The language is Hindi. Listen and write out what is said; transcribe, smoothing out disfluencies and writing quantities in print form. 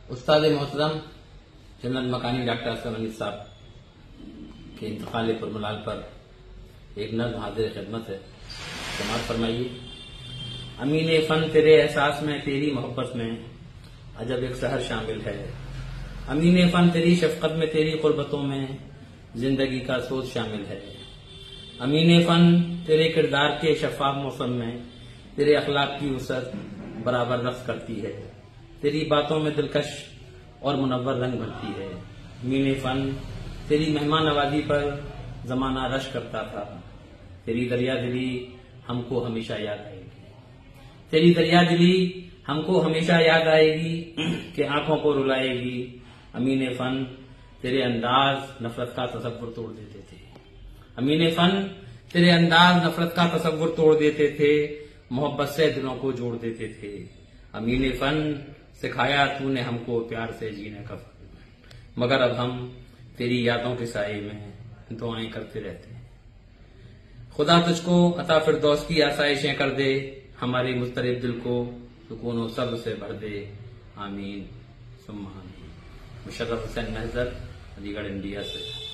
उस्ताद मोहतरम जनरल मकानी डॉक्टर असलम अली साहब के इंतकाल पुरमलाल पर एक नज़्म हाजिर खिदमत है। समाअत फरमाइए। अमीन फन तेरे एहसास में, तेरी मोहब्बत में अजब एक सहर शामिल है। अमीन फन तेरी शफकत में, तेरी कुर्बतों में जिंदगी का सोच शामिल है। अमीन फन तेरे किरदार के शफाफ मौसम में तेरे अखलाक की वसअत बराबर रक्स करती है। तेरी बातों में दिलकश और मुनव्वर रंग भरती है। अमीन फन तेरी मेहमान नवाजी पर जमाना रश करता था। तेरी दरिया दिली हमको हमेशा याद आएगी। तेरी दरिया दिली हमको हमेशा याद आएगी कि आंखों को रुलाएगी। अमीन फन तेरे अंदाज नफरत का तसव्वुर तोड़ देते थे। अमीन फन तेरे अंदाज नफरत का तसव्वुर तोड़ देते थे, मोहब्बत से दिलों को जोड़ देते थे। अमीन फन सिखाया तूने हमको प्यार से जीने का फन, मगर अब हम तेरी यादों के साए में दुआएं करते रहते हैं। खुदा तुझको अता फिरदौस की आसाइशें कर दे, हमारे मुस्तरिब दिल को सुकून और सब्र से भर दे। आमीन सुम्मा आमीन। मुशर्रफ हुसैन महजर, अलीगढ़, इंडिया से।